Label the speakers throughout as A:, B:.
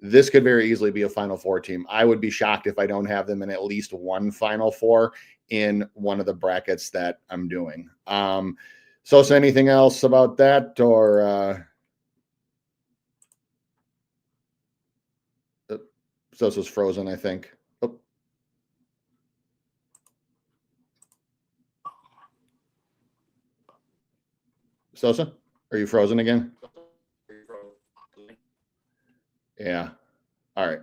A: this could very easily be a Final Four team. I would be shocked if I don't have them in at least one Final Four in one of the brackets that I'm doing. Sosa, anything else about that, or Sosa's frozen, I think. Oh. Sosa, are you frozen again? Yeah. All right.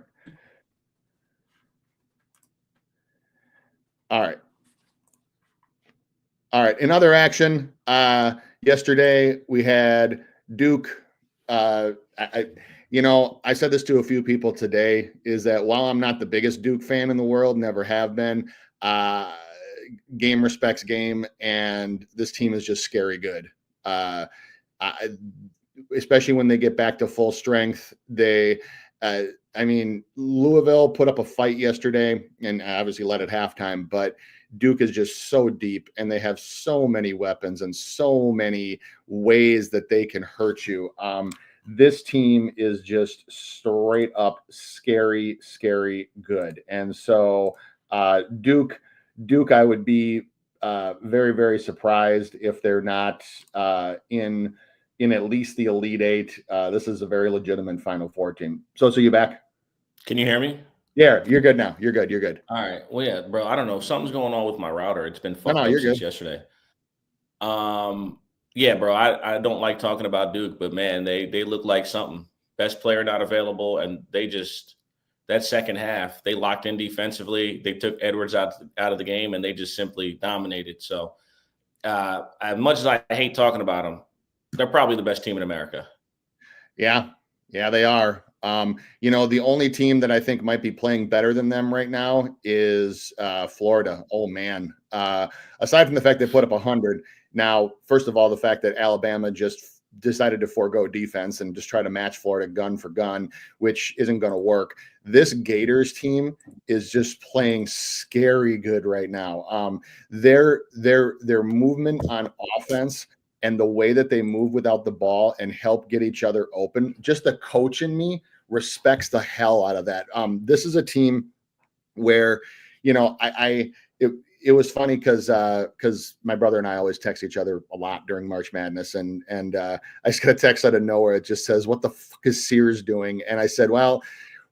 A: All right. All right. In other action, yesterday we had Duke. I said this to a few people today, is that while I'm not the biggest Duke fan in the world, never have been, game respects game, and this team is just scary good. Especially when they get back to full strength. Louisville put up a fight yesterday and obviously led at halftime, but Duke is just so deep and they have so many weapons and so many ways that they can hurt you. This team is just straight up scary, scary good. And so Duke, I would be very, very surprised if they're not in at least the Elite Eight. This is a very legitimate Final Four team. So you back?
B: Can you hear me?
A: Yeah, you're good now. You're good.
B: All right. Well, yeah, bro. I don't know. Something's going on with my router. It's been fucked up
A: you're
B: since
A: good.
B: yesterday. Yeah, bro. I don't like talking about Duke, but man, they look like something. Best player not available, and they just that second half they locked in defensively. They took Edwards out of the game, and they just simply dominated. So, as much as I hate talking about them, they're probably the best team in America.
A: Yeah, they are. The only team that I think might be playing better than them right now is Florida. Oh man. Aside from the fact they put up 100. Now, first of all, the fact that Alabama just decided to forego defense and just try to match Florida gun for gun, which isn't going to work. This Gators team is just playing scary good right now. Their movement on offense and the way that they move without the ball and help get each other open, just the coach in me respects the hell out of that. This is a team where, it was funny because my brother and I always text each other a lot during March Madness, and I just got a text out of nowhere. It just says, "What the fuck is Sears doing?" And I said, "Well,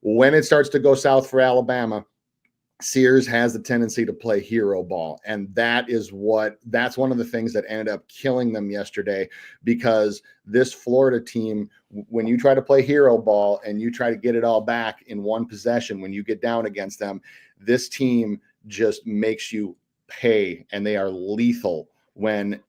A: when it starts to go south for Alabama, Sears has the tendency to play hero ball." And that's one of the things that ended up killing them yesterday, because this Florida team, when you try to play hero ball and you try to get it all back in one possession, when you get down against them, this team just makes you pay, and they are lethal when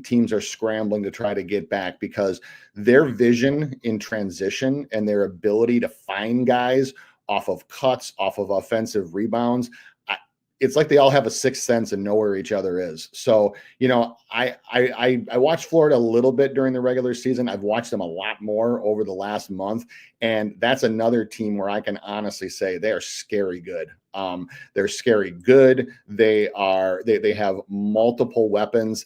A: teams are scrambling to try to get back, because their vision in transition and their ability to find guys off of cuts, off of offensive rebounds, it's like they all have a sixth sense and know where each other is. So, I watched Florida a little bit during the regular season. I've watched them a lot more over the last month. And that's another team where I can honestly say they are scary good. They're scary good. They have multiple weapons.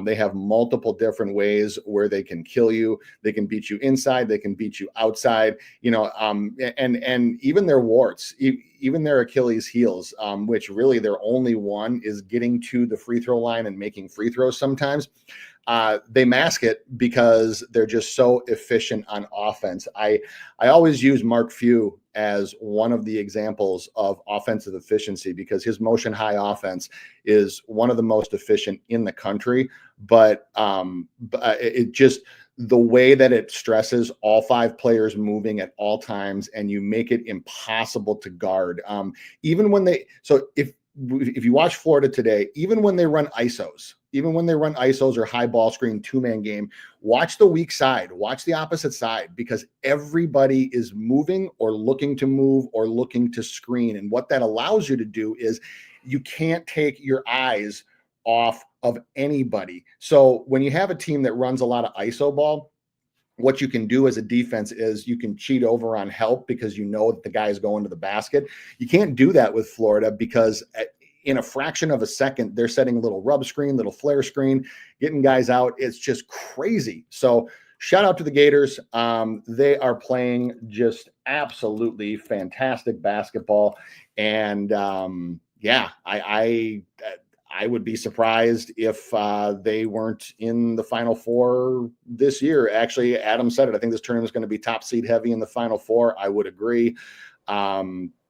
A: They have multiple different ways where they can kill you. They can beat you inside. They can beat you outside, and even their warts, even their Achilles heels, which really their only one is getting to the free throw line and making free throws sometimes. They mask it because they're just so efficient on offense. I always use Mark Few as one of the examples of offensive efficiency, because his motion high offense is one of the most efficient in the country. But it just, the way that it stresses all five players moving at all times, and you make it impossible to guard. Even when if you watch Florida today, even when they run ISOs or high ball screen 2-man game, watch the weak side, watch the opposite side, because everybody is moving or looking to move or looking to screen. And what that allows you to do is you can't take your eyes off of anybody. So when you have a team that runs a lot of ISO ball, what you can do as a defense is you can cheat over on help, because you know that the guy is going to the basket. You can't do that with Florida, because in a fraction of a second, they're setting a little rub screen, little flare screen, getting guys out. It's just crazy. So shout out to the Gators. They are playing just absolutely fantastic basketball. And I would be surprised if they weren't in the Final Four this year. Actually, Adam said it. I think this tournament is going to be top seed heavy in the Final Four. I would agree.
B: That's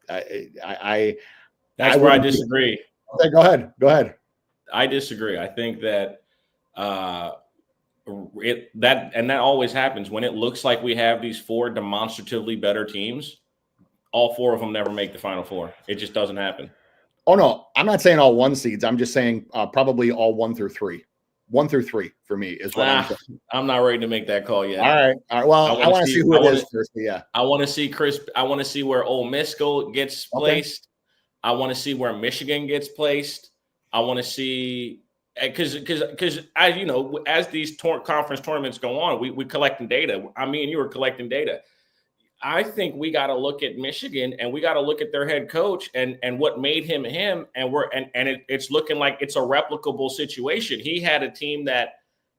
B: where I disagree.
A: Okay, go ahead.
B: I disagree. I think that that always happens when it looks like we have these 4 demonstratively better teams. All 4 of them never make the Final Four. It just doesn't happen.
A: Oh no, I'm not saying all 1 seeds. I'm just saying probably all 1 through 3. 1 through 3 for me is what I'm saying.
B: I'm not ready to make that call yet.
A: All right. Well, I want to see who it is first. Yeah.
B: I want to see Chris. I want to see where Ole Miss gets placed. I want to see where Michigan gets placed. I want to see because as these conference tournaments go on, we collecting data. Me and you are collecting data. I think we got to look at Michigan and we got to look at their head coach and what made him him. And it's looking like it's a replicable situation. He had a team at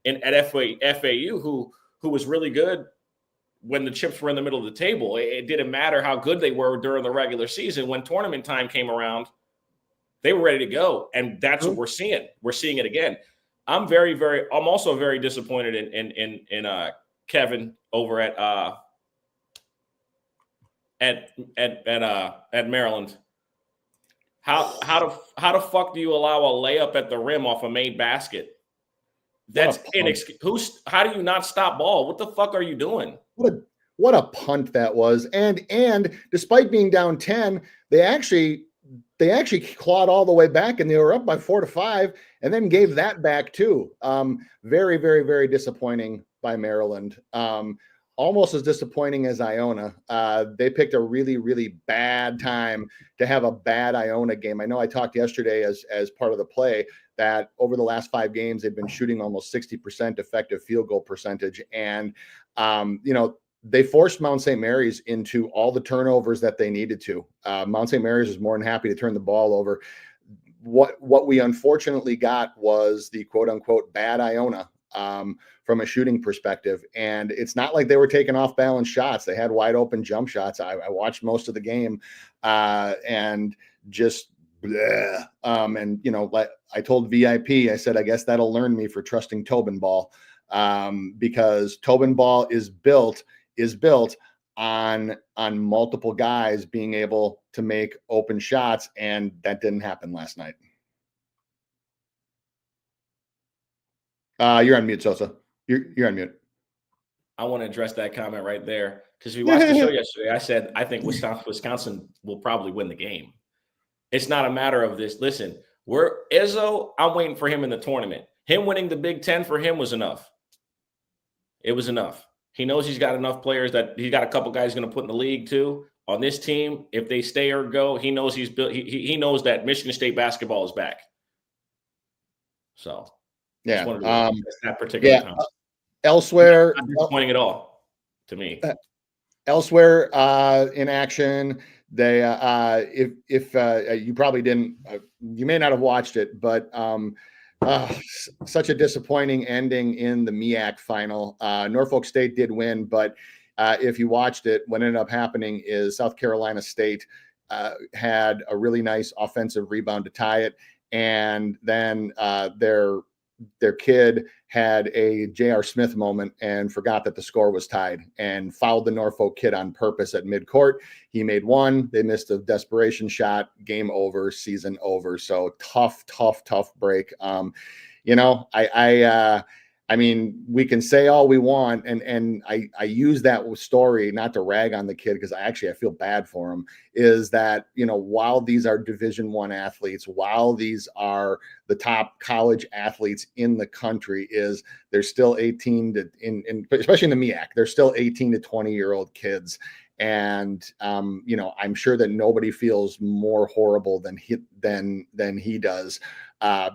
B: FAU who was really good when the chips were in the middle of the table. It didn't matter how good they were during the regular season. When tournament time came around, they were ready to go. And that's what we're seeing. We're seeing it again. I'm also very disappointed in Kevin over at Maryland. How the fuck do you allow a layup at the rim off a made basket? That's how do you not stop ball? What the fuck are you doing?
A: What a punt that was. And despite being down 10, they actually clawed all the way back and they were up by 4-5 and then gave that back too. Very, very, very disappointing by Maryland. Almost as disappointing as Iona. They picked a really, really bad time to have a bad Iona game. I know I talked yesterday as part of the play that over the last 5 games, they've been shooting almost 60% effective field goal percentage. And, they forced Mount St. Mary's into all the turnovers that they needed to. Mount St. Mary's was more than happy to turn the ball over. What we unfortunately got was the quote unquote bad Iona. From a shooting perspective. And it's not like they were taking off balance shots. They had wide open jump shots. I watched most of the game and just bleh. Like I told VIP, I said, I guess that'll learn me for trusting Tobin ball because Tobin ball is built on multiple guys being able to make open shots. And that didn't happen last night. You're on mute, Sosa. You're on mute.
B: I want to address that comment right there because we watched the show yesterday. I said I think Wisconsin will probably win the game. It's not a matter of this. Listen, Izzo. I'm waiting for him in the tournament. Him winning the Big Ten for him was enough. It was enough. He knows he's got enough players that he's got a couple guys going to put in the league too on this team. If they stay or go, he knows he's built. He knows that Michigan State basketball is back. So.
A: Yeah.
B: That particular time.
A: Elsewhere,
B: not disappointing at all to me.
A: Elsewhere in action, they if you probably didn't, you may not have watched it, but such a disappointing ending in the MEAC final. Norfolk State did win, but if you watched it, what ended up happening is South Carolina State had a really nice offensive rebound to tie it, and then their kid had a J.R. Smith moment and forgot that the score was tied and fouled the Norfolk kid on purpose at midcourt. He made one. They missed a desperation shot. Game over. Season over. So tough break. I mean, we can say all we want, and I use that story not to rag on the kid because I feel bad for him. Is that while these are Division I athletes, while these are the top college athletes in the country, they're still 18 to especially in the MEAC, they're still 18 to 20-year-old kids. And I'm sure that nobody feels more horrible than he does.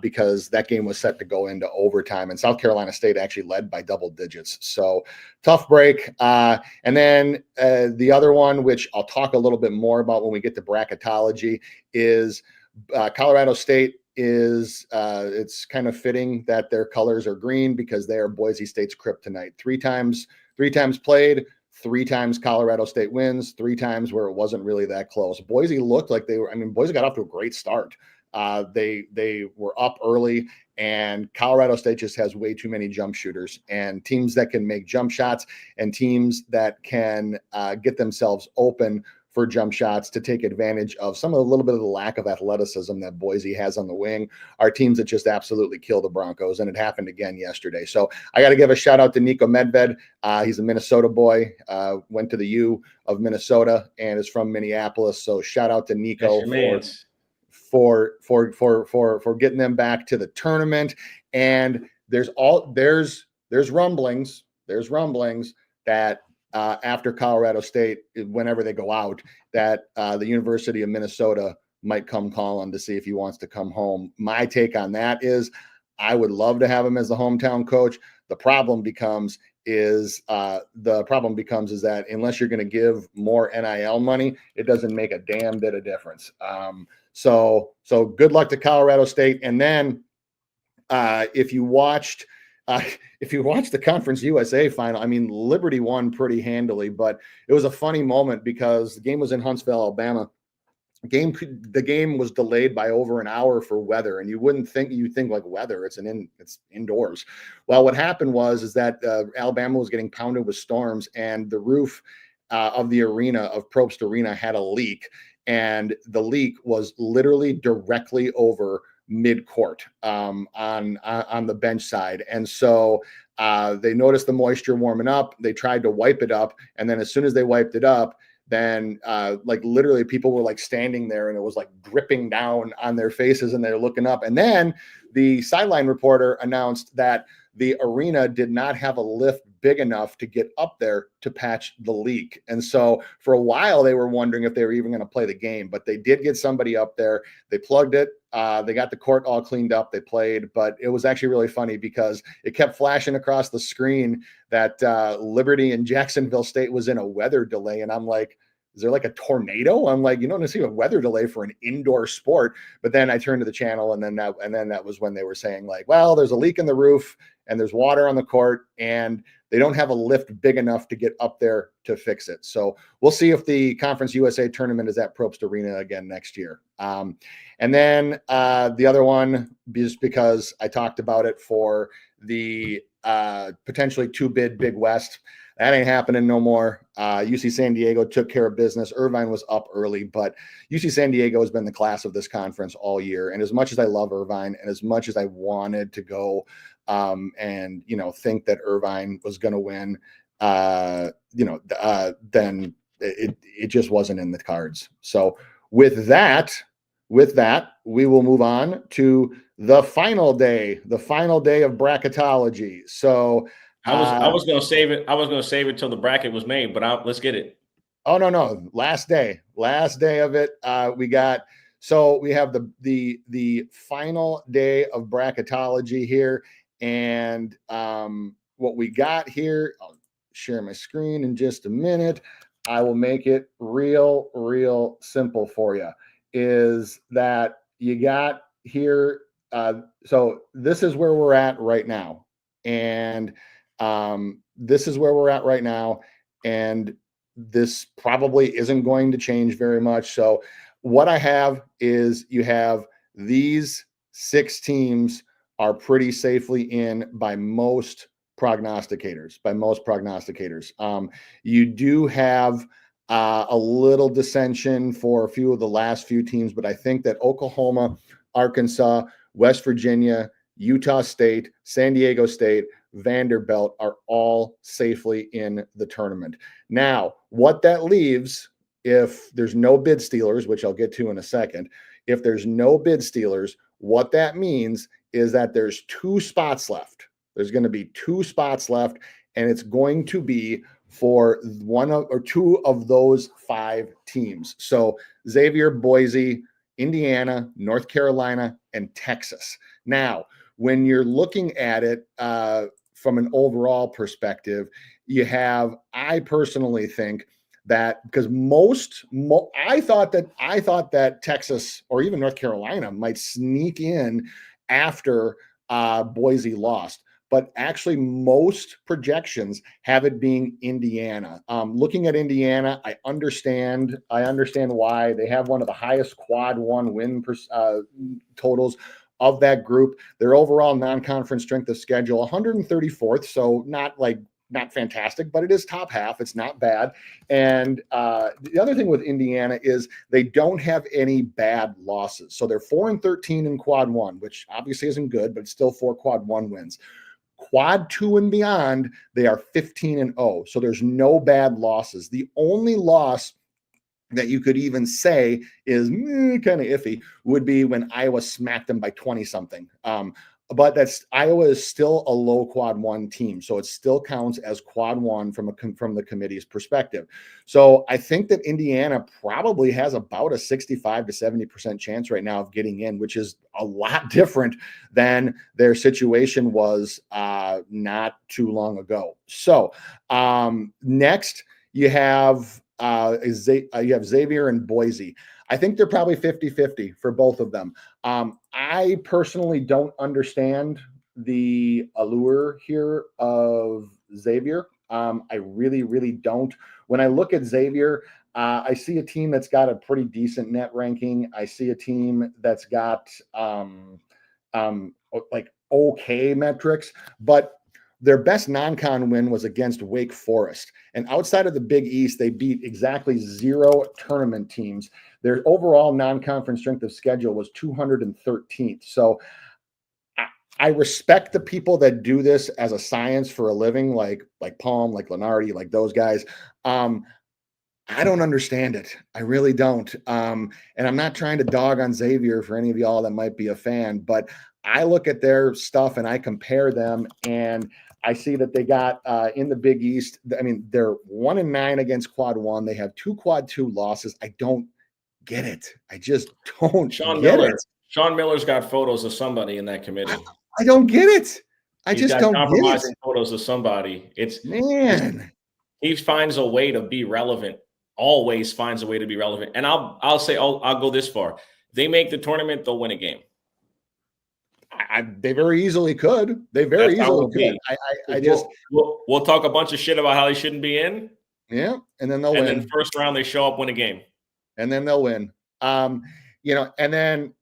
A: Because that game was set to go into overtime and South Carolina State actually led by double digits. So tough break. And then the other one, which I'll talk a little bit more about when we get to bracketology, is Colorado State is it's kind of fitting that their colors are green because they are Boise State's kryptonite. Three times played, 3 times Colorado State wins, 3 times where it wasn't really that close. Boise looked like they were. I mean, Boise got off to a great start. They were up early, and Colorado State just has way too many jump shooters and teams that can make jump shots and teams that can get themselves open for jump shots to take advantage of some of a little bit of the lack of athleticism that Boise has on the wing are teams that just absolutely kill the Broncos. And it happened again yesterday. So I got to give a shout out to Nico Medved. He's a Minnesota boy, went to the U of Minnesota and is from Minneapolis. So shout out to Nico for getting them back to the tournament. And there's rumblings that after Colorado State, whenever they go out, that the University of Minnesota might come calling to see if he wants to come home. My take on that is I would love to have him as the hometown coach. The problem becomes is that unless you're going to give more NIL money, it doesn't make a damn bit of difference. So good luck to Colorado State. And then if you watched the Conference USA final, I mean, Liberty won pretty handily, but it was a funny moment because the game was in Huntsville, Alabama. The game was delayed by over an hour for weather, and you'd think like weather, it's indoors. Well, what happened was that Alabama was getting pounded with storms, and the roof of the arena of Probst Arena had a leak, and the leak was literally directly over mid-court on the bench side. And so they noticed the moisture warming up. They tried to wipe it up. And then as soon as they wiped it up, then like literally people were like standing there and it was like dripping down on their faces and they're looking up. And then the sideline reporter announced that the arena did not have a lift big enough to get up there to patch the leak. And so for a while, they were wondering if they were even going to play the game, but they did get somebody up there. They plugged it. They got the court all cleaned up. They played, but it was actually really funny because it kept flashing across the screen that Liberty and Jacksonville State was in a weather delay. And I'm like, is there like a tornado? I'm like, you don't see a weather delay for an indoor sport. But then I turned to the channel and then that was when they were saying like, well, there's a leak in the roof and there's water on the court and they don't have a lift big enough to get up there to fix it. So we'll see if the Conference USA tournament is at Probst Arena again next year. And then the other one, just because I talked about it for the potentially 2-bid Big West, that ain't happening no more. UC San Diego took care of business. Irvine was up early, but UC San Diego has been the class of this conference all year. And as much as I love Irvine and as much as I wanted to go and, think that Irvine was going to win, then it just wasn't in the cards. So with that, we will move on to the final day of bracketology. So
B: I was going to save it. I was going to save it till the bracket was made, but let's get it.
A: Oh, no. Last day of it. We have the final day of bracketology here. And what we got here, I'll share my screen in just a minute. I will make it real simple for you, is that you got here. So this is where we're at right now. And this probably isn't going to change very much. So what I have is you have these 6 teams are pretty safely in by most prognosticators. You do have a little dissension for a few of the last few teams, but I think that Oklahoma, Arkansas, West Virginia, Utah State, San Diego State, Vanderbilt are all safely in the tournament. Now, what that leaves, if there's no bid stealers, which I'll get to in a second, if there's no bid stealers, what that means is that there's 2 spots left. There's going to be 2 spots left, and it's going to be for 1 or 2 of those 5 teams. So Xavier, Boise, Indiana, North Carolina, and Texas. Now, when you're looking at it from an overall perspective, I personally think that because I thought that Texas or even North Carolina might sneak in after Boise lost. But actually, most projections have it being Indiana. Looking at Indiana, I understand why they have one of the highest quad one win totals of that group. Their overall non-conference strength of schedule, 134th, so not fantastic, but it is top half. It's not bad. And the other thing with Indiana is they don't have any bad losses. So they're 4-13 in quad one, which obviously isn't good, but it's still 4 quad one wins. Quad 2 and beyond, they are 15-0. So there's no bad losses. The only loss that you could even say is kind of iffy would be when Iowa smacked them by 20 something. But Iowa is still a low quad one team, so it still counts as quad one from the committee's perspective. So I think that Indiana probably has about a 65 to 70% chance right now of getting in, which is a lot different than their situation was not too long ago. So next you have Xavier and Boise. I think they're probably 50-50 for both of them. I personally don't understand the allure here of Xavier. I really, really don't. When I look at Xavier, I see a team that's got a pretty decent net ranking. I see a team that's got like okay metrics, but their best non-con win was against Wake Forest. And outside of the Big East, they beat exactly 0 tournament teams. Their overall non-conference strength of schedule was 213th. So I respect the people that do this as a science for a living, like Palm, like Lenardi, like those guys. I don't understand it. I really don't. And I'm not trying to dog on Xavier for any of y'all that might be a fan, but I look at their stuff and I compare them, and I see that they got in the Big East. I mean, they're 1-9 against quad one. They have 2 quad 2 losses. I don't get it. I just don't get it.
B: Sean Miller's got photos of somebody in that committee.
A: I don't get it.
B: He's
A: just
B: got
A: don't
B: compromising
A: get it.
B: photos of somebody.
A: Man.
B: He finds a way to be relevant. Always finds a way to be relevant. And I'll go this far. They make the tournament, they'll win a game.
A: They very easily could. They very easily could.
B: We'll talk a bunch of shit about how they shouldn't be in.
A: Yeah, and then they'll win.
B: And then first round they show up, win a game,
A: and then they'll win. And then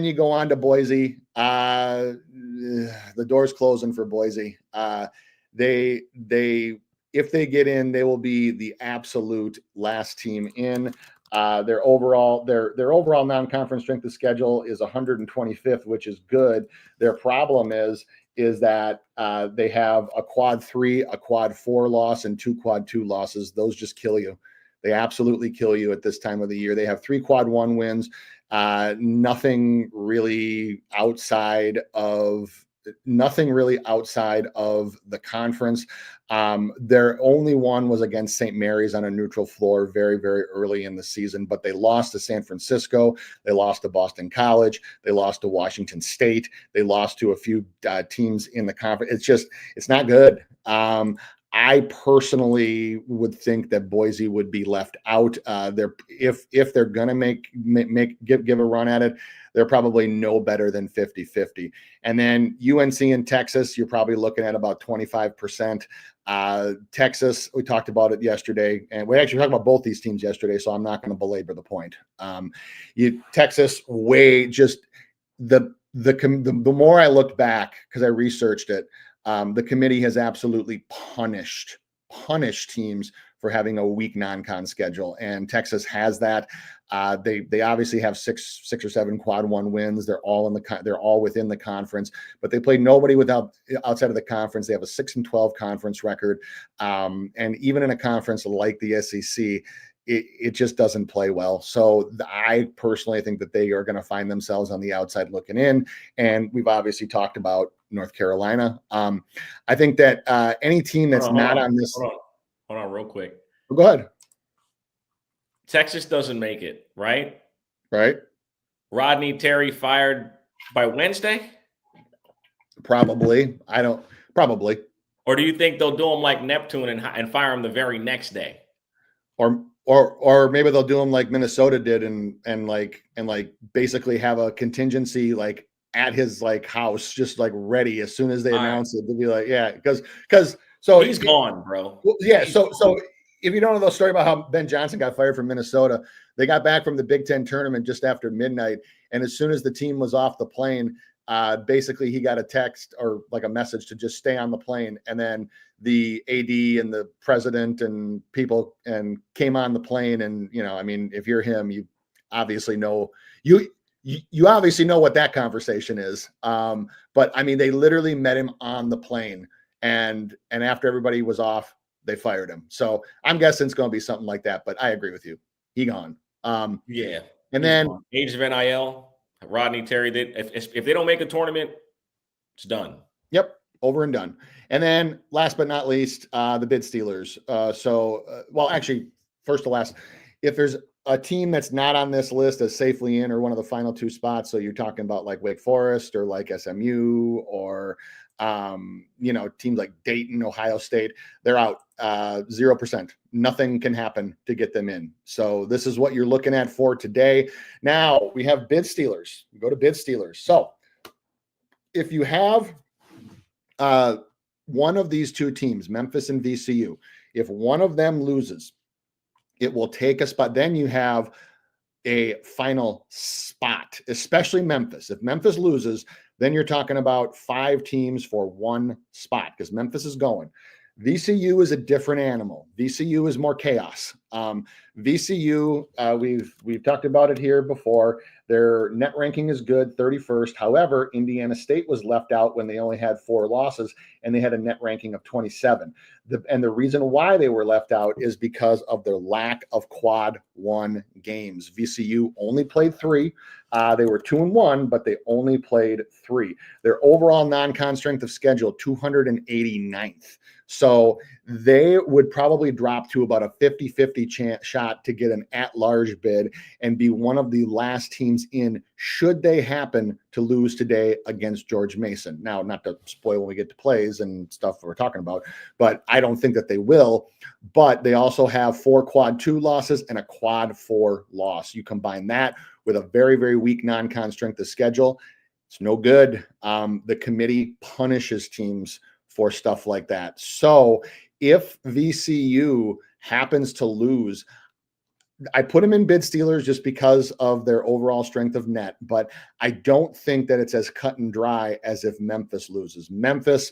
A: you go on to Boise. The door's closing for Boise. If they get in, they will be the absolute last team in. Their overall non-conference strength of schedule is 125th, which is good. Their problem is that they have a quad 3, a quad 4 loss, and 2 quad 2 losses. Those just kill you. They absolutely kill you at this time of the year. They have 3 quad 1 wins. Nothing really outside of the conference. Their only one was against St. Mary's on a neutral floor very, very early in the season, but they lost to San Francisco. They lost to Boston College. They lost to Washington State. They lost to a few teams in the conference. It's not good. I personally would think that Boise would be left out. If they're going to give a run at it, they're probably no better than 50-50. And then UNC and Texas, you're probably looking at about 25%. Texas, we talked about it yesterday, and we actually talked about both these teams yesterday, so I'm not going to belabor the point. Texas, the more I looked back, because I researched it, the committee has absolutely punished teams for having a weak non-con schedule, and Texas has that. They obviously have six or seven quad 1 wins. They're all within the conference, but they played nobody outside of the conference. They have a 6-12 conference record, and even in a conference like the SEC, it just doesn't play well. So I personally think that they are going to find themselves on the outside looking in. And we've obviously talked about North Carolina. I think that any team that's not on this.
B: Hold on real quick.
A: Go ahead.
B: Texas doesn't make it, right?
A: Right.
B: Rodney Terry fired by Wednesday?
A: Probably. Probably.
B: Or do you think they'll do him like Neptune and fire him the very next day?
A: Or maybe they'll do them like Minnesota did and basically have a contingency like at his like house just like ready as soon as they announce it. They'll be like, yeah, because so
B: he's gone, bro.
A: Yeah, so if you don't know the story about how Ben Johnson got fired from Minnesota, they got back from the Big Ten tournament just after midnight, and as soon as the team was off the plane, basically he got a text or like a message to just stay on the plane, and then the AD and the president and people and came on the plane, and I mean, if you're him, you obviously know you obviously know what that conversation is. But I mean, they literally met him on the plane, and after everybody was off, they fired him. So I'm guessing it's going to be something like that. But I agree with you. He gone.
B: Yeah.
A: And then
B: gone. Age of NIL, Rodney Terry. If they don't make a tournament, it's done.
A: Yep. Over and done. And then last but not least, the bid stealers. Well, actually, first to last, if there's a team that's not on this list as safely in or one of the final two spots, so you're talking about like Wake Forest or like SMU or teams like Dayton, Ohio State, they're out 0%. Nothing can happen to get them in. So this is what you're looking at for today. Now we have bid stealers. We go to bid stealers. So if you have one of these two teams, Memphis and VCU, if one of them loses, it will take a spot. Then you have a final spot, especially Memphis. If Memphis loses, then you're talking about 5 teams for one spot because Memphis is going. VCU is a different animal. VCU is more chaos. VCU, we've talked about it here before. Their net ranking is good, 31st. However, Indiana State was left out when they only had 4 losses, and they had a net ranking of 27. And the reason why they were left out is because of their lack of quad 1 games. VCU only played 3. They were 2-1, but they only played 3. Their overall non-con strength of schedule, 289th. So they would probably drop to about a 50-50 shot to get an at-large bid and be one of the last teams in should they happen to lose today against George Mason. Now, not to spoil when we get to plays and stuff we're talking about, but I don't think that they will. But they also have 4 quad 2 losses and a quad 4 loss. You combine that with a very, very weak non-con strength of schedule, it's no good. The committee punishes teams for stuff like that. So if VCU happens to lose, I put them in bid stealers just because of their overall strength of net, but I don't think that it's as cut and dry as if Memphis loses. Memphis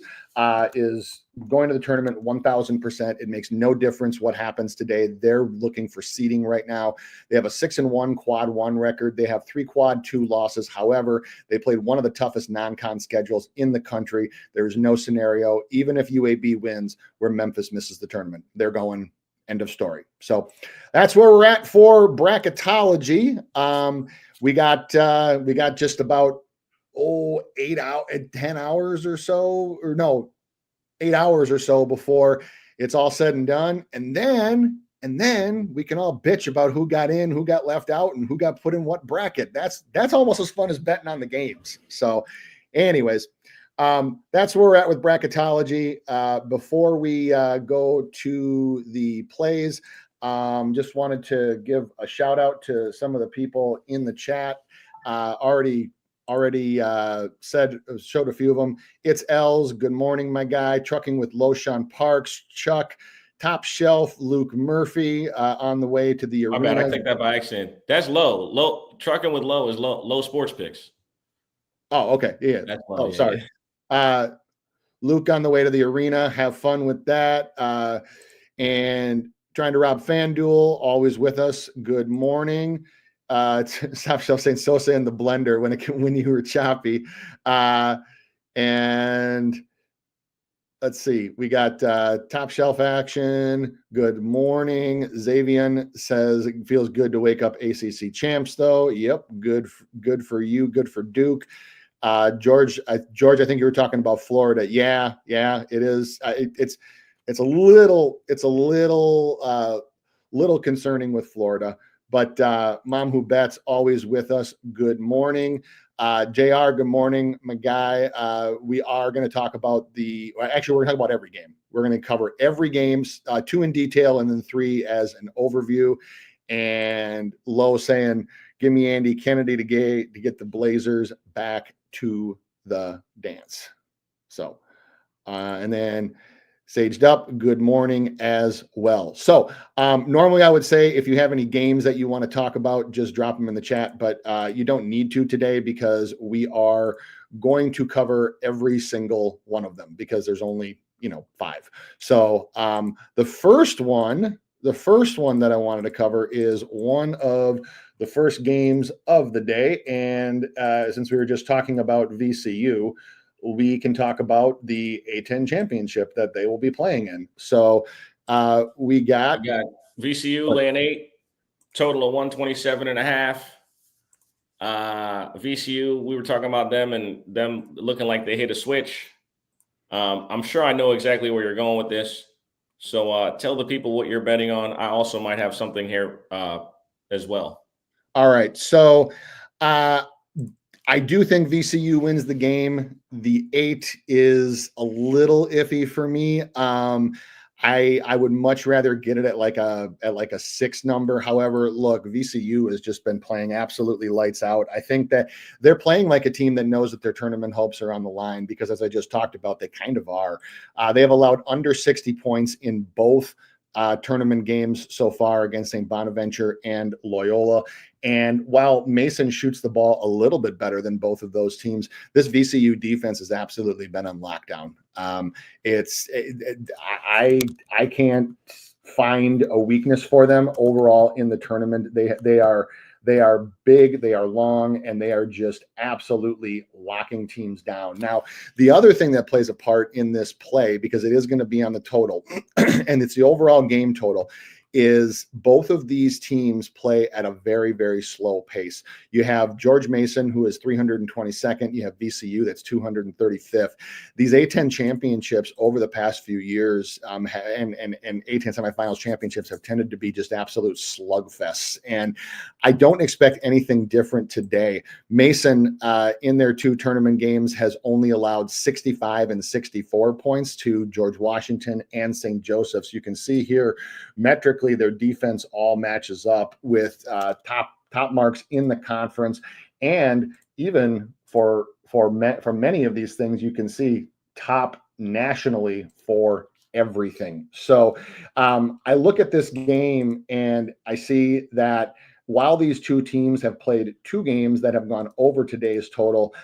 A: is going to the tournament 1,000%. It makes no difference what happens today. They're looking for seeding right now. They have a 6-1 quad 1 record. They have 3 quad 2 losses. However, they played one of the toughest non-con schedules in the country. There's no scenario, even if UAB wins, where Memphis misses the tournament. They're going. End of story. So that's where we're at for bracketology. We got just about 10 hours or so, or no, 8 hours or so before it's all said and done. And then we can all bitch about who got in, who got left out, and who got put in what bracket. That's almost as fun as betting on the games. So anyways, that's where we're at with bracketology. Before we go to the plays, just wanted to give a shout out to some of the people in the chat. Already showed a few of them. It's Els. Good morning, my guy. Trucking with Loshan Parks. Chuck. Top Shelf. Luke Murphy on the way to the arena.
B: I take that by accident. That's low. Trucking with low is low sports picks.
A: Oh, okay. Yeah.
B: That's low,
A: sorry. Yeah. Luke on the way to the arena. Have fun with that. And trying to rob FanDuel, always with us. Good morning. Top Shelf saying Sosa in the blender when you were choppy. And let's see. We got Top Shelf action. Good morning. Xavier says it feels good to wake up ACC champs, though. Yep. Good for you. Good for Duke. George, I think you were talking about Florida. Yeah, it is. It's a little concerning with Florida, But Mom Who Bets always with us. Good morning. JR, good morning, my guy. We are going to talk about actually, we're going to talk about every game. We're going to cover every game, 2 in detail and then 3 as an overview. And Lowe saying, give me Andy Kennedy to get the Blazers back to the dance. So, and then Saged Up, good morning as well. So normally I would say if you have any games that you want to talk about, just drop them in the chat, but you don't need to today because we are going to cover every single one of them because there's only, 5. So the first one that I wanted to cover is one of the first games of the day. And since we were just talking about VCU, we can talk about the A10 championship that they will be playing in. So we got
B: VCU laying 8, total of 127.5. VCU, we were talking about them and them looking like they hit a switch. I'm sure I know exactly where you're going with this. So tell the people what you're betting on. I also might have something here as well.
A: All right. So I do think VCU wins the game. The 8 is a little iffy for me. I would much rather get it at like a 6 number. However, look, VCU has just been playing absolutely lights out. I think that they're playing like a team that knows that their tournament hopes are on the line because, as I just talked about, they kind of are. They have allowed under 60 points in both tournament games so far against St. Bonaventure and Loyola. And while Mason shoots the ball a little bit better than both of those teams, this VCU defense has absolutely been on lockdown. I can't find a weakness for them overall in the tournament. They are big, they are long, and they are just absolutely locking teams down. Now, the other thing that plays a part in this play, because it is going to be on the total, and it's the overall game total, is both of these teams play at a very, very slow pace. You have George Mason, who is 322nd. You have VCU, that's 235th. These A10 championships over the past few years and A10 semifinals championships have tended to be just absolute slugfests. And I don't expect anything different today. Mason, in their 2 tournament games, has only allowed 65 and 64 points to George Washington and St. Joseph's. You can see here, metrically, their defense all matches up with top marks in the conference, and even for many of these things, you can see top nationally for everything. So I look at this game and I see that while these 2 teams have played 2 games that have gone over today's total,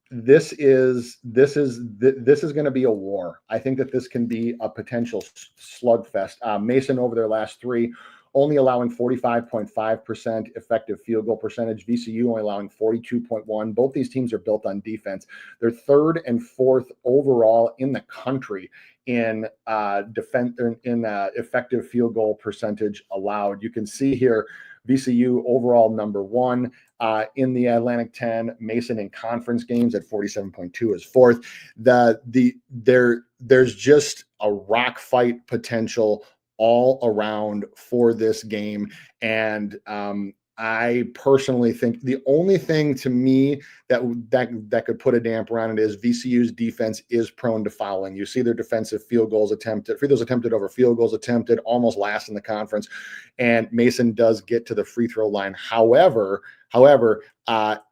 A: this is going to be a war. I think that this can be a potential slugfest. Mason over their last 3, only allowing 45.5% effective field goal percentage. VCU only allowing 42.1. Both these teams are built on defense. They're 3rd and 4th overall in the country in effective field goal percentage allowed. You can see here, VCU overall number 1 in the Atlantic 10. Mason in conference games at 47.2 is 4th. There's just a rock fight potential all around for this game, and I personally think the only thing to me that could put a damper on it is VCU's defense is prone to fouling. You see their defensive free throws attempted over field goals attempted, almost last in the conference, and Mason does get to the free throw line. However,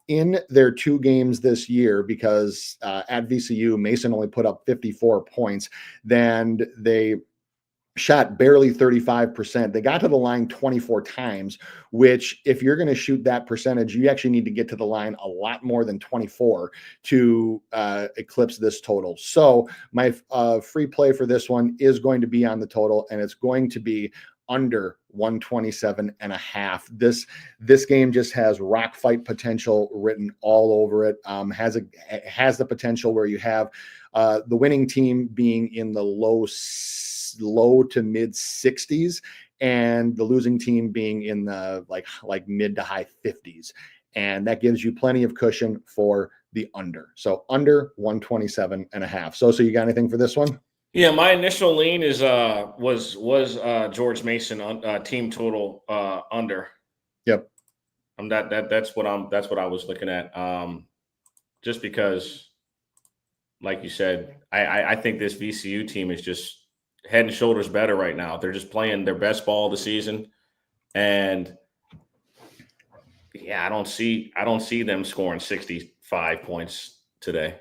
A: in their 2 games this year, because at VCU, Mason only put up 54 points, then they shot barely 35%. They got to the line 24 times, which if you're going to shoot that percentage, you actually need to get to the line a lot more than 24 to eclipse this total. So my free play for this one is going to be on the total, and it's going to be under 127.5. This game just has rock fight potential written all over it. Has the potential where you have the winning team being in the low to mid 60s and the losing team being in the like mid to high 50s, and that gives you plenty of cushion for the under. So under 127.5. So you got anything for this one?
B: Yeah, my initial lean is was George Mason on team total under.
A: Yep.
B: That's what I was looking at. Just because, like you said, I think this VCU team is just head and shoulders better right now. They're just playing their best ball of the season, and yeah, I don't see them scoring 65 points today.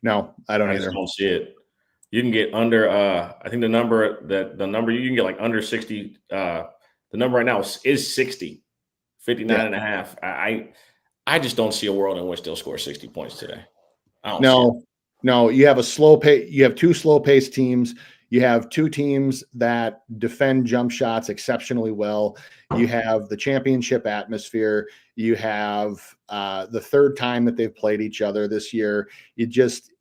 A: No, I don't
B: I
A: either.
B: just don't see it. You can get under. I think the number you can get like under 60. The number right now is 60, 59
A: Yeah.
B: and a half. I just don't see a world in which they'll score 60 points today. I don't see it.
A: No, you have a slow pace. You have two slow paced teams. You have two teams that defend jump shots exceptionally well. You have the championship atmosphere. You have the third time that they've played each other this year.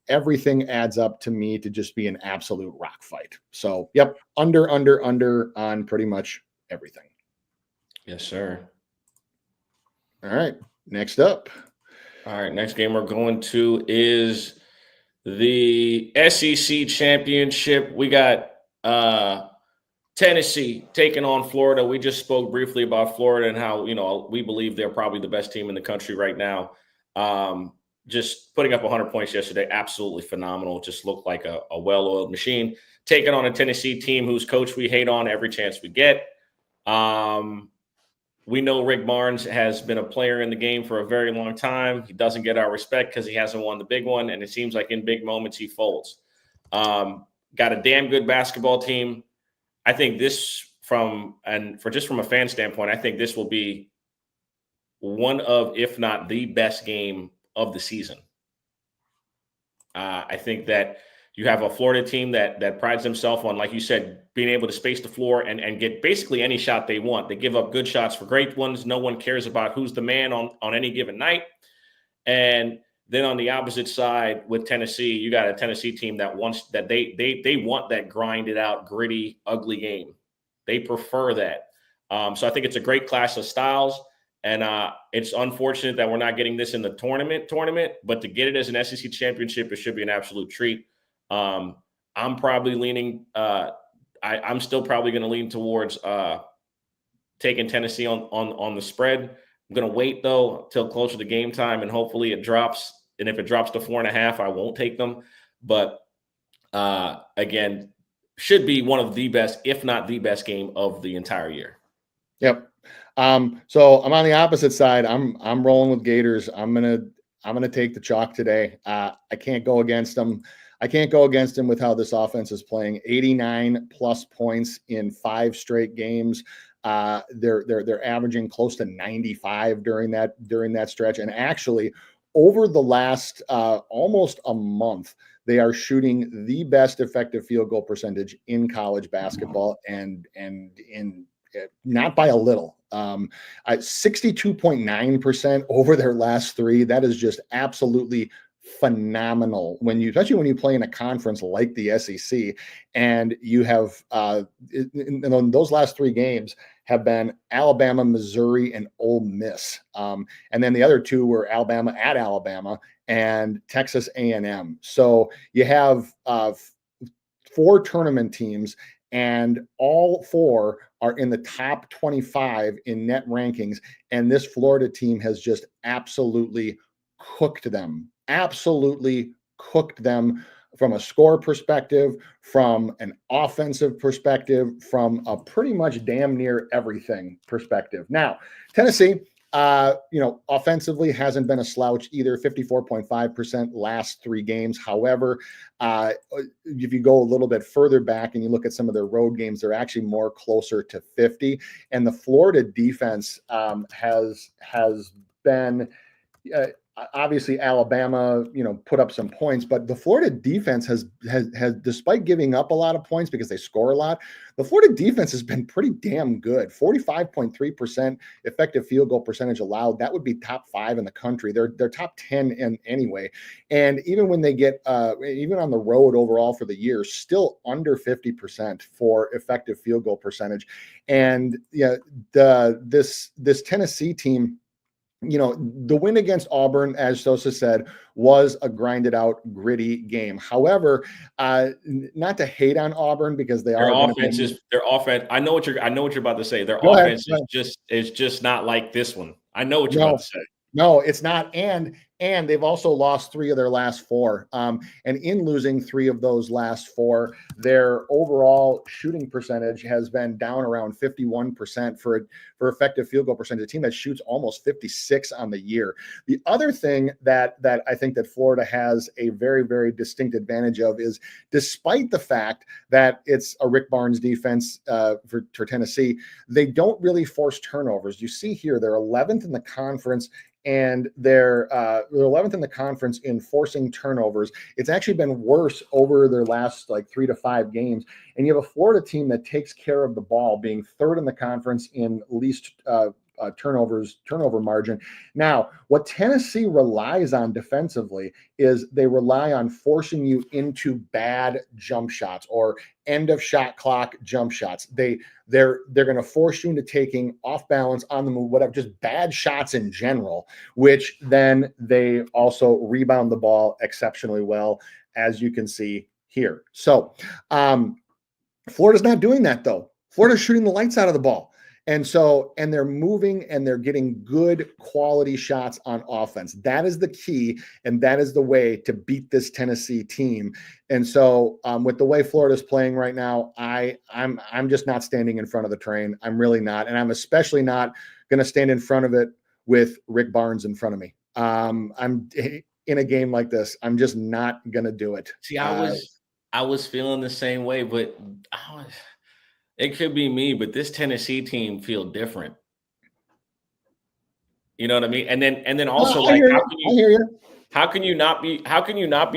A: Everything adds up to me to just be an absolute rock fight. So, yep, under on pretty much everything.
B: Yes, sir.
A: All right, next up.
B: All right, next game we're going to is the SEC championship. We got Tennessee taking on Florida. We just spoke briefly about Florida and how, we believe they're probably the best team in the country right now. Just putting up 100 points yesterday, absolutely phenomenal. Just looked like a well-oiled machine. Taking on a Tennessee team whose coach we hate on every chance we get. We know Rick Barnes has been a player in the game for a very long time. He doesn't get our respect because he hasn't won the big one, and it seems like in big moments he folds. Got a damn good basketball team. I think from a fan standpoint, I think this will be one of, if not the best game of the season. I think that you have a Florida team that prides themselves on, like you said, being able to space the floor and get basically any shot they want. They give up good shots for great ones. No one cares about who's the man on any given night. And then on the opposite side with Tennessee, you got a Tennessee team that wants that they want that grinded out, gritty, ugly game. They prefer that. So I think it's a great clash of styles. And it's unfortunate that we're not getting this in the tournament, but to get it as an SEC championship, it should be an absolute treat. I'm probably leaning. I'm still probably going to lean towards taking Tennessee on the spread. I'm going to wait though till closer to game time, and hopefully it drops. And if it drops to 4.5, I won't take them. But again, should be one of the best, if not the best game of the entire year.
A: Yep. So I'm on the opposite side. I'm rolling with Gators. I'm gonna take the chalk today. I can't go against them. I can't go against them with how this offense is playing. 89 plus points in 5 straight games. They're averaging close to 95 during that stretch. And actually, over the last almost a month, they are shooting the best effective field goal percentage in college basketball, and in not by a little. 62.9% over their last 3. That is just absolutely phenomenal especially when you play in a conference like the SEC, and you have in those last 3 games have been Alabama, Missouri, and Ole Miss, and then the other 2 were Alabama at Alabama and Texas A&M. So you have 4 tournament teams, and all 4 are in the top 25 in net rankings. And this Florida team has just absolutely cooked them from a score perspective, from an offensive perspective, from a pretty much damn near everything perspective. Now, Tennessee, offensively hasn't been a slouch either. 54.5% last 3 games. However, if you go a little bit further back and you look at some of their road games, they're actually more closer to 50. And the Florida defense has been. Obviously, Alabama, put up some points, but the Florida defense has, despite giving up a lot of points because they score a lot, the Florida defense has been pretty damn good. 45.3% effective field goal percentage allowed. That would be top 5 in the country. They're top 10 in anyway. And even when they get, even on the road overall for the year, still under 50% for effective field goal percentage. And this Tennessee team, the win against Auburn, as Sosa said, was a grinded out, gritty game. However, not to hate on Auburn because they
B: Their
A: are going
B: offense
A: to
B: is their offense. I know what you're about to say. Their
A: go ahead.
B: offense is just not like this one. I know what you're
A: No,
B: about to say.
A: no, it's not. And they've also lost 3 of their last 4. And in losing 3 of those last 4, their overall shooting percentage has been down around 51% for effective field goal percentage. A team that shoots almost 56 on the year. The other thing that I think that Florida has a very, very distinct advantage of is, despite the fact that it's a Rick Barnes defense for Tennessee, they don't really force turnovers. You see here, they're 11th in the conference, and they're 11th in the conference in forcing turnovers. It's actually been worse over their last 3 to 5 games. And you have a Florida team that takes care of the ball, being 3rd in the conference in least turnover margin. Now, what Tennessee relies on defensively is they rely on forcing you into bad jump shots or end of shot clock jump shots. They're going to force you into taking off balance, on the move, whatever, just bad shots in general, which then they also rebound the ball exceptionally well, as you can see here. So Florida's not doing that, though. Florida's shooting the lights out of the ball. And they're moving and they're getting good quality shots on offense. That is the key, and that is the way to beat this Tennessee team. And so with the way Florida's playing right now, I'm just not standing in front of the train. I'm really not. And I'm especially not going to stand in front of it with Rick Barnes in front of me. I'm in a game like this. I'm just not going to do it.
B: See, I was feeling the same way, but it could be me, but this Tennessee team feel different. You know what I mean? And then also,
A: I hear you.
B: How can you not be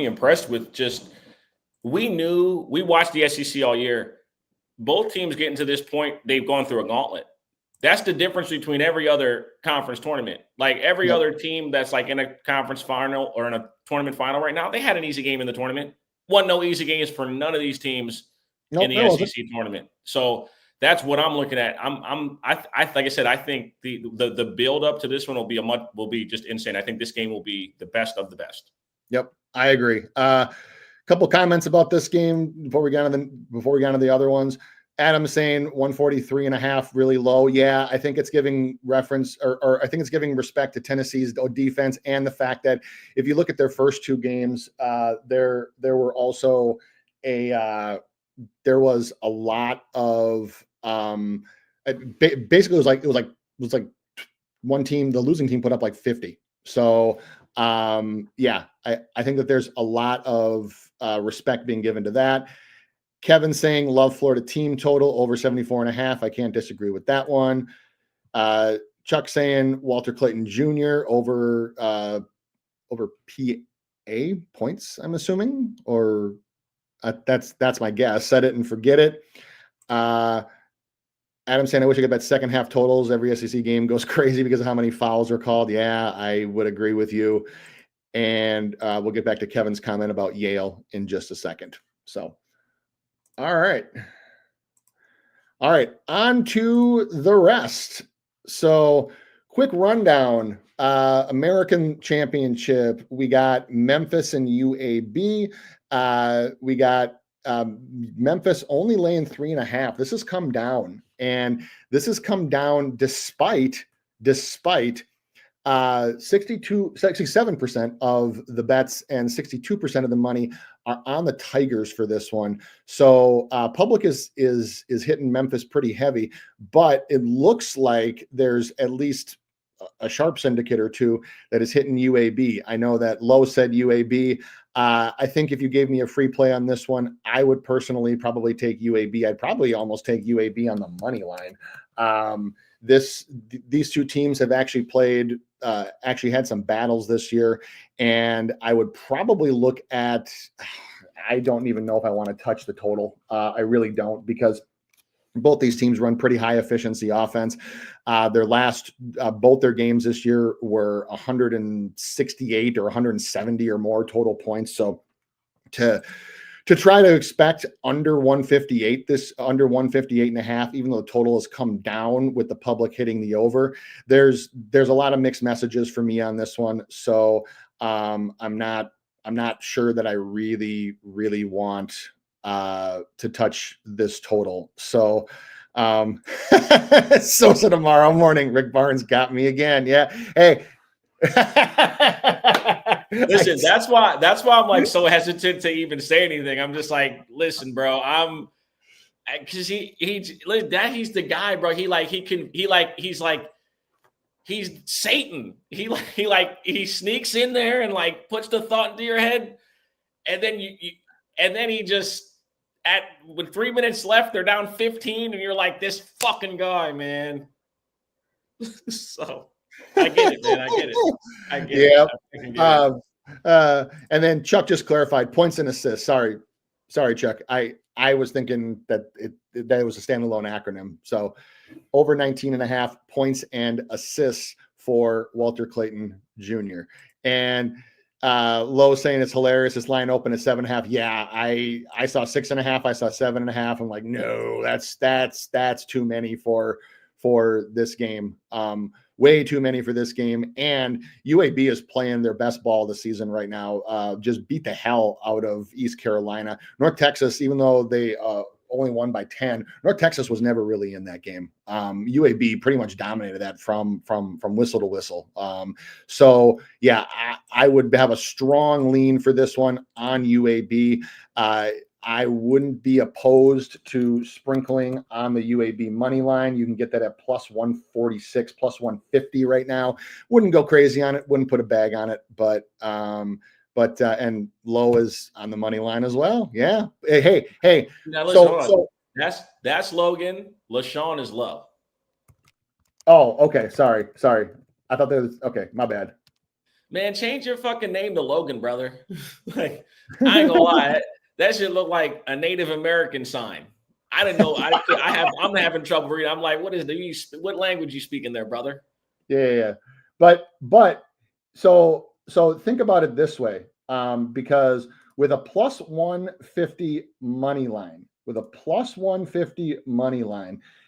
B: impressed with just, we watched the SEC all year. Both teams getting to this point, they've gone through a gauntlet. That's the difference between every other conference tournament. Like every other team that's in a conference final or in a tournament final right now, they had an easy game in the tournament. Wasn't no easy games for none of these teams in the SEC tournament. So that's what I'm looking at. Like I said, I think the build up to this one will be just insane. I think this game will be the best of the best.
A: Yep, I agree. Couple comments about this game before we got into the other ones. Adam saying 143.5 really low. Yeah, I think it's giving reference or I think it's giving respect to Tennessee's defense and the fact that if you look at their first 2 games, there were also there was a lot of basically it was like one team, the losing team, put up like 50. So yeah, I think that there's a lot of respect being given to that. Kevin saying love Florida team total over 74.5. I can't disagree with that one. Chuck saying Walter Clayton Jr. over PA points, I'm assuming, or that's my guess. Set it and forget it. Adam saying, I wish I could bet second half totals. Every SEC game goes crazy because of how many fouls are called. Yeah, I would agree with you. And we'll get back to Kevin's comment about Yale in just a second. So, all right. On to the rest. So, quick rundown. American Championship. We got Memphis and UAB. We got Memphis only laying 3.5. This has come down, and this has come down despite 67% of the bets and 62% of the money are on the Tigers for this one. So public is hitting Memphis pretty heavy, but it looks like there's at least a sharp syndicate or two that is hitting UAB. I know that Lowe said UAB. I think if you gave me a free play on this one, I would personally probably take UAB. I'd probably almost take UAB on the money line. These two teams have actually played, actually had some battles this year, and I would probably look at, I don't even know if I want to touch the total. I really don't, because both these teams run pretty high efficiency offense. Their last, both their games this year were 168 or 170 or more total points. So to to try to expect under 158, under 158 and a half, even though the total has come down with the public hitting the over, there's a lot of mixed messages for me on this one. So I'm not sure that I really want to touch this total. So Sosa tomorrow morning. Rick Barnes got me again. Yeah. Hey.
B: Listen, that's why I'm like so hesitant to even say anything. I'm just like, listen, bro, because he's the guy, bro. He's Satan. He sneaks in there and like puts the thought into your head, and then he just with 3 minutes left, they're down 15, and you're like, this fucking guy, man. So I get it, man. I get it.
A: And then Chuck just clarified points and assists. Sorry, Chuck. I was thinking that it was a standalone acronym. So over 19 and a half points and assists for Walter Clayton Jr. And Lowe saying it's hilarious. This line open at 7.5. Yeah, I saw 6.5. I saw 7.5. I'm like, no, that's too many for this game. Way too many for this game. And UAB is playing their best ball of the season right now. Just beat the hell out of East Carolina. North Texas, even though they only won by 10, North Texas was never really in that game. UAB pretty much dominated that from whistle to whistle. So yeah, I would have a strong lean for this one on UAB. I wouldn't be opposed to sprinkling on the UAB money line. You can get that at plus 146, plus 150 right now. Wouldn't go crazy on it. Wouldn't put a bag on it, but and Lowe is on the money line as well. Yeah. Hey.
B: Now listen, that's Logan. LaShawn is Lowe.
A: Oh, okay. Sorry. I thought that was okay. My bad.
B: Man, change your fucking name to Logan, brother. Like, I ain't gonna lie. That should look like a Native American sign. I didn't know. I'm having trouble reading. I'm like, what language you speaking there, brother?
A: Yeah. But so think about it this way, because with a plus 150 money line,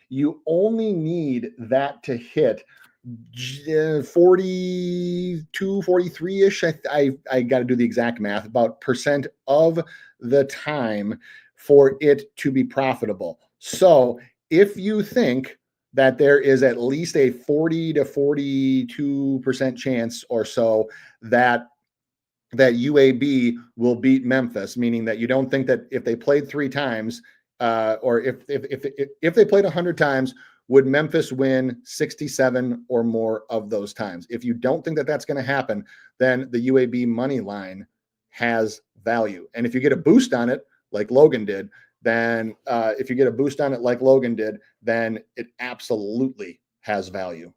A: you only need that to hit 42, 43-ish. I got to do the exact math, about percent of the time for it to be profitable. So if you think that there is at least a 40 to 42% chance or so that UAB will beat Memphis, meaning that you don't think that if they played 3 times, or if they played 100 times, would Memphis win 67 or more of those times? If you don't think that that's going to happen, then the UAB money line has value. And if you get a boost on it, like Logan did, then then it absolutely has value.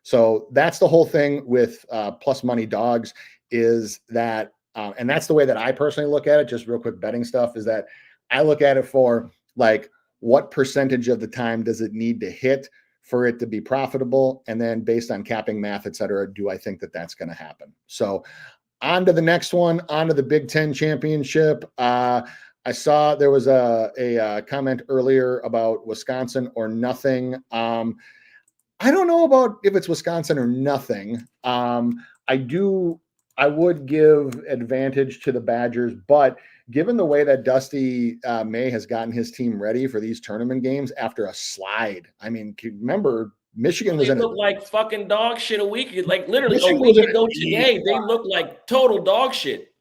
A: So that's the whole thing with plus money dogs, is that, and that's the way that I personally look at it. Just real quick betting stuff is that I look at it for like, what percentage of the time does it need to hit for it to be profitable? And then based on capping math, et cetera, do I think that that's going to happen? So on to the next one, on to the Big Ten championship. I saw there was a comment earlier about Wisconsin or nothing. I don't know about if it's Wisconsin or nothing. I would give advantage to the Badgers, but given the way that Dusty May has gotten his team ready for these tournament games after a slide, I mean, remember Michigan was
B: like fucking dog shit a week, like literally Michigan a week ago today. They looked like total dog shit.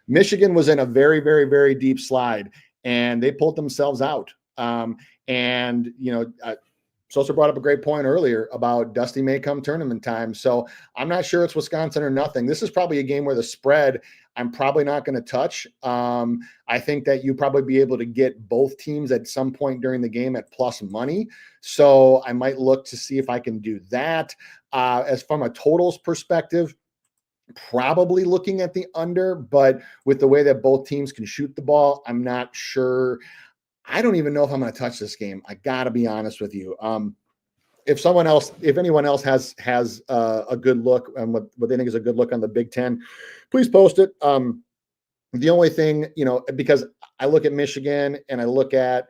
A: Michigan was in a very, very, very deep slide, and they pulled themselves out. And Sosa brought up a great point earlier about Dusty May come tournament time. So I'm not sure it's Wisconsin or nothing. This is probably a game where the spread I'm probably not going to touch. I think that you probably be able to get both teams at some point during the game at plus money. So I might look to see if I can do that. As from a totals perspective, probably looking at the under, but with the way that both teams can shoot the ball, I'm not sure. I don't even know if I'm going to touch this game. I got to be honest with you. If anyone else has a good look and what they think is a good look on the Big Ten, please post it. The only thing, because I look at Michigan and I look at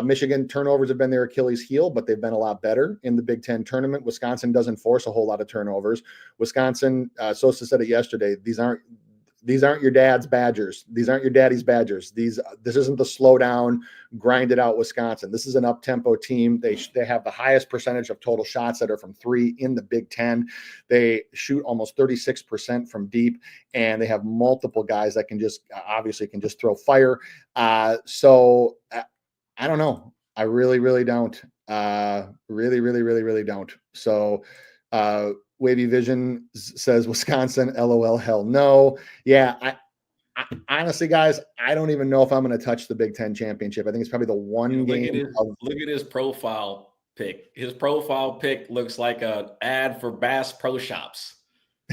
A: Michigan, turnovers have been their Achilles heel, but they've been a lot better in the Big Ten tournament. Wisconsin doesn't force a whole lot of turnovers. Wisconsin, Sosa said it yesterday. These aren't your dad's Badgers. These aren't your daddy's Badgers. This isn't the slow down, grind it out Wisconsin. This is an up tempo team. They have the highest percentage of total shots that are from three in the Big Ten. They shoot almost 36% from deep, and they have multiple guys that can just throw fire. So I don't know. I really, really don't. Really, really, really, really don't. So Wavy Vision says Wisconsin, LOL, hell no. Yeah, I honestly, guys, I don't even know if I'm going to touch the Big Ten championship. I think it's probably the one game.
B: Look at his profile pic. His profile pic looks like an ad for Bass Pro Shops.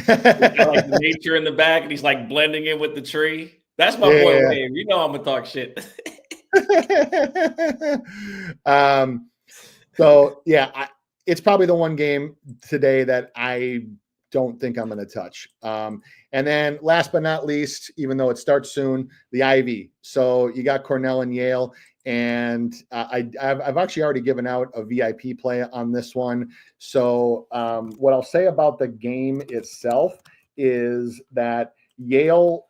B: Like the nature in the back, and he's like blending in with the tree. That's my boy Wave. You know I'm gonna talk shit.
A: So yeah, it's probably the one game today that I don't think I'm going to touch. And then last but not least, even though it starts soon, the Ivy. So you got Cornell and Yale, and I've actually already given out a VIP play on this one. So what I'll say about the game itself is that Yale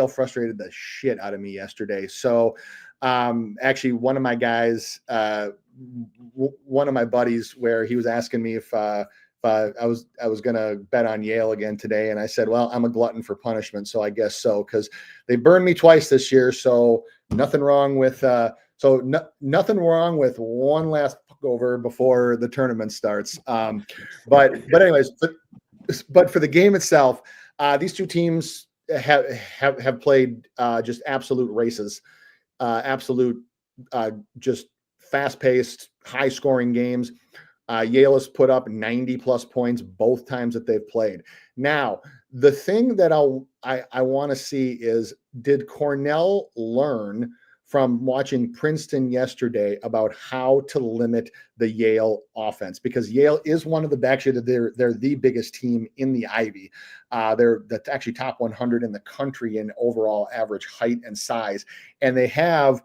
A: frustrated the shit out of me yesterday. So actually one of my guys, one of my buddies, where he was asking me if I was going to bet on Yale again today. And I said, well, I'm a glutton for punishment. So I guess so, because they burned me twice this year. So nothing wrong with nothing wrong with one last over before the tournament starts. But anyways, but for the game itself, these two teams have played just absolute races, just fast-paced, high-scoring games. Yale has put up 90-plus points both times that they've played. Now, the thing that I want to see is, did Cornell learn from watching Princeton yesterday about how to limit the Yale offense? Because Yale is one of they're the biggest team in the Ivy. They're actually top 100 in the country in overall average height and size, and they have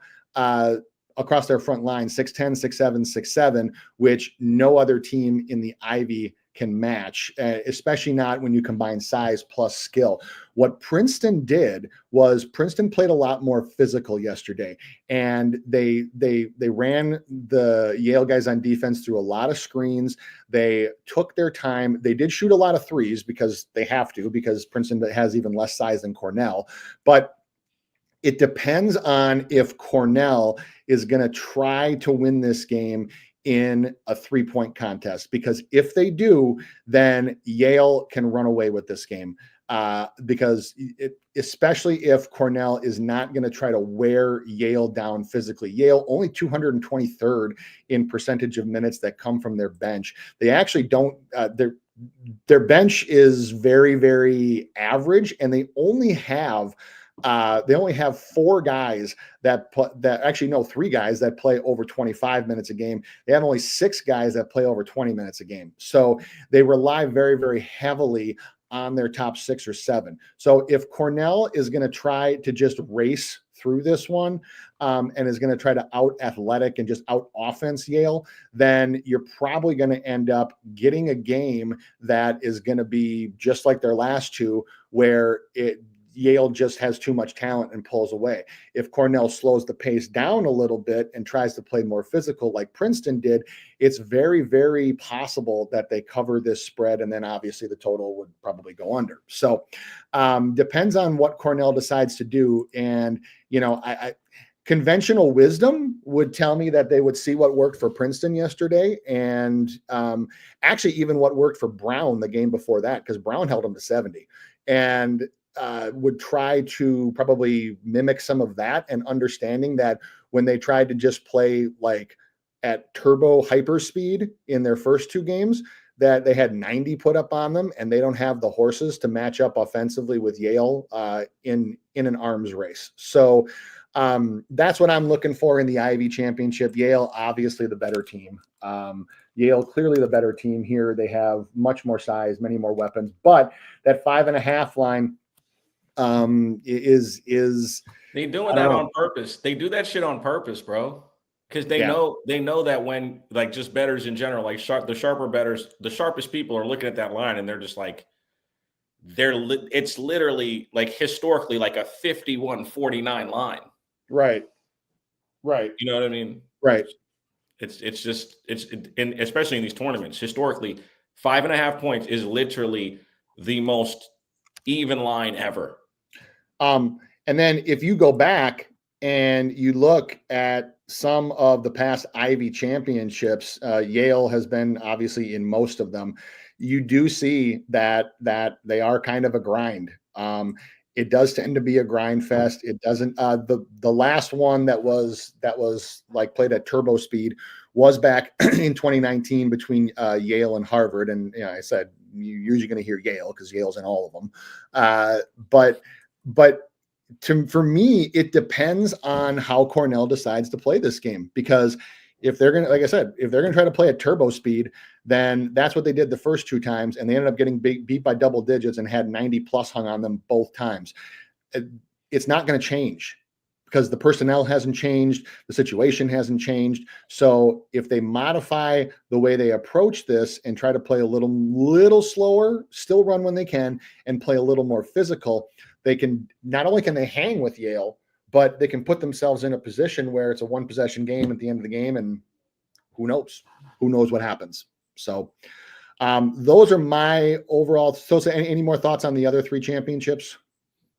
A: across their front line 6'10", 6'7", 6'7", which no other team in the Ivy can match, especially not when you combine size plus skill. What Princeton did was Princeton played a lot more physical yesterday, and they ran the Yale guys on defense through a lot of screens. They took their time. They did shoot a lot of threes because they have to, because Princeton has even less size than Cornell. But it depends on if Cornell is going to try to win this game in a three-point contest, because if they do, then Yale can run away with this game, because especially if Cornell is not going to try to wear Yale down physically. Yale only 223rd in percentage of minutes that come from their bench. They actually don't, their bench is very, very average, and they only have four guys three guys that play over 25 minutes a game. They have only six guys that play over 20 minutes a game. So they rely very, very heavily on their top 6 or 7. So if Cornell is going to try to just race through this one, and is going to try to out athletic and just out offense Yale, then you're probably going to end up getting a game that is going to be just like their last two, where Yale just has too much talent and pulls away. If Cornell slows the pace down a little bit and tries to play more physical like Princeton did, it's very, very possible that they cover this spread, and then obviously the total would probably go under. So depends on what Cornell decides to do. And, I conventional wisdom would tell me that they would see what worked for Princeton yesterday, and actually even what worked for Brown the game before that, because Brown held them to 70. And would try to probably mimic some of that, and understanding that when they tried to just play like at turbo hyper speed in their first two games, that they had 90 put up on them, and they don't have the horses to match up offensively with Yale in an arms race. So that's what I'm looking for in the Ivy Championship. Yale, obviously the better team. Yale, clearly the better team here. They have much more size, many more weapons, but that 5.5 line, is
B: They doing that on purpose. They do that shit on purpose, bro. Because they know that when, like, just bettors in general, like the sharper bettors, the sharpest people are looking at that line and they're just like, it's literally like historically like a 51-49 line.
A: Right.
B: You know what I mean?
A: Right.
B: It's especially in these tournaments, historically, 5.5 points is literally the most even line ever.
A: And then if you go back and you look at some of the past Ivy championships, Yale has been obviously in most of them. You do see that they are kind of a grind. It does tend to be a grind fest. It doesn't. The last one that was like played at turbo speed was back in 2019 between Yale and Harvard. And I said you're usually going to hear Yale because Yale's in all of them. But for me, it depends on how Cornell decides to play this game, because if they're going to, like I said, if they're going to try to play at turbo speed, then that's what they did the first 2 times. And they ended up getting beat by double digits and had 90 plus hung on them both times. It's not going to change because the personnel hasn't changed. The situation hasn't changed. So if they modify the way they approach this and try to play a little slower, still run when they can, and play a little more physical, they can, not only can they hang with Yale, but they can put themselves in a position where it's a 1-possession game at the end of the game, and who knows what happens. So those are my overall. Sosa, any more thoughts on the other 3 championships?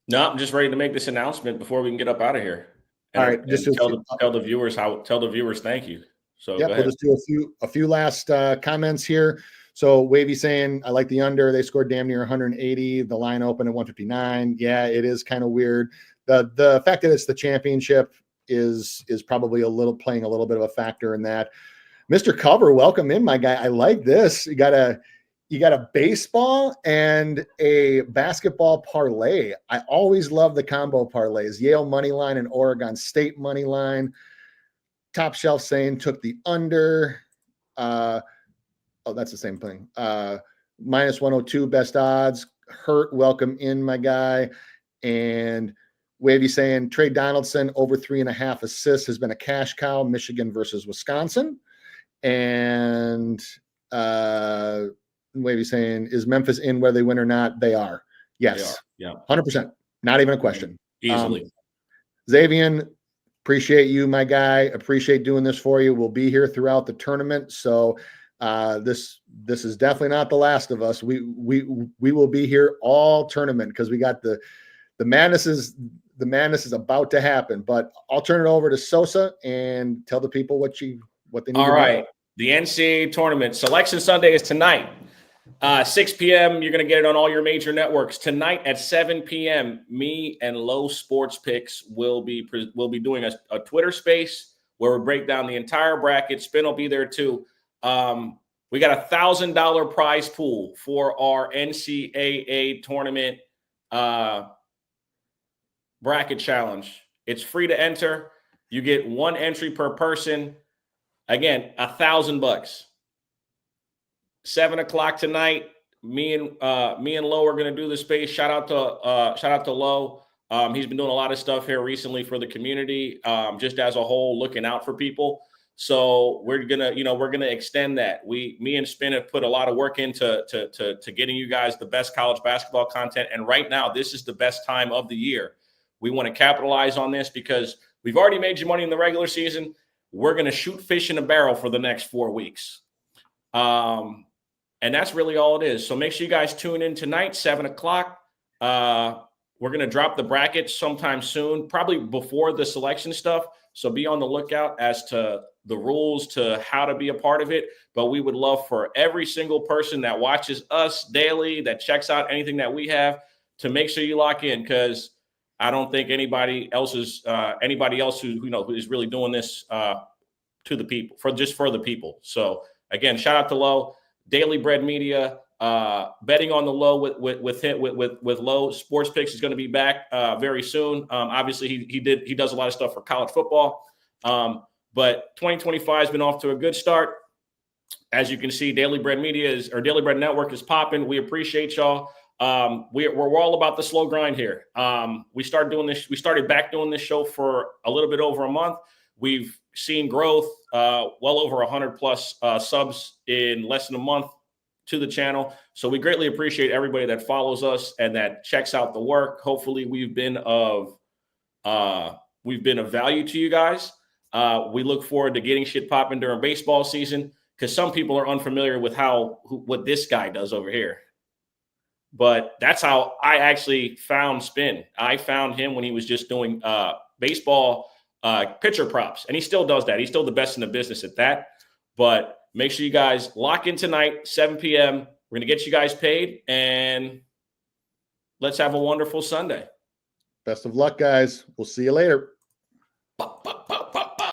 B: No, I'm just ready to make this announcement before we can get up out of here.
A: All right, just
B: tell the viewers thank you. So
A: yeah, we'll just do a few last comments here. So Wavy saying, I like the under. They scored damn near 180. The line opened at 159. Yeah, it is kind of weird. The fact that it's the championship is probably playing a little bit of a factor in that. Mr. Cover, welcome in, my guy. I like this. You got a baseball and a basketball parlay. I always love the combo parlays. Yale money line and Oregon State money line. Top Shelf saying took the under. Oh, that's the same thing. Minus 102 best odds. Hurt, welcome in, my guy. And Wavy saying Trey Donaldson over 3.5 assists has been a cash cow. Michigan versus Wisconsin. And Wavy saying, is Memphis in whether they win or not? They are. Yes.
B: They are. Yeah.
A: 100%. Not even a question.
B: Easily.
A: Xavier, appreciate you, my guy. Appreciate doing this for you. We'll be here throughout the tournament. So this is definitely not the last of us. We will be here all tournament because we got the madness is about to happen. But I'll turn it over to Sosa and tell the people what they need.
B: All right. The NCAA tournament selection Sunday is tonight, 6 p.m. You're going to get it on all your major networks. Tonight at 7 p.m., me and Low Sports Picks will be doing a Twitter space where we break down the entire bracket. Spin will be there too. We got $1,000 prize pool for our NCAA tournament bracket challenge. It's free to enter. You get 1 entry per person. Again, $1,000. 7 o'clock tonight. Me and Lo are going to do the space. Shout out to Lo. He's been doing a lot of stuff here recently for the community, just as a whole, looking out for people. So we're gonna extend that. Me and Spin have put a lot of work into getting you guys the best college basketball content. And right now, this is the best time of the year. We want to capitalize on this because we've already made you money in the regular season. We're going to shoot fish in a barrel for the next 4 weeks. And that's really all it is. So make sure you guys tune in tonight, 7 o'clock. We're going to drop the brackets sometime soon, probably before the selection stuff. So be on the lookout as to the rules, to how to be a part of it. But we would love for every single person that watches us daily, that checks out anything that we have, to make sure you lock in, because I don't think anybody else who is really doing this to the people, for the people. So again, shout out to Lo, Daily Bread Media, betting on the low with Lo Sports Picks is going to be back very soon. Obviously he does a lot of stuff for college football, but 2025 has been off to a good start. As you can see, Daily Bread Network is popping. We appreciate y'all. we're all about the slow grind here. We started back doing this show for a little bit over a month. We've seen growth, well over 100 plus subs in less than a month to the channel. So we greatly appreciate everybody that follows us and that checks out the work. Hopefully we've been of value to you guys. We look forward to getting shit popping during baseball season, because some people are unfamiliar with what this guy does over here. But that's how I actually found Spin. I found him when he was just doing baseball pitcher props, and he still does that. He's still the best in the business at that. But make sure you guys lock in tonight, 7 p.m. We're going to get you guys paid, and let's have a wonderful Sunday.
A: Best of luck, guys. We'll see you later.
B: Pop, pop, pop, pop.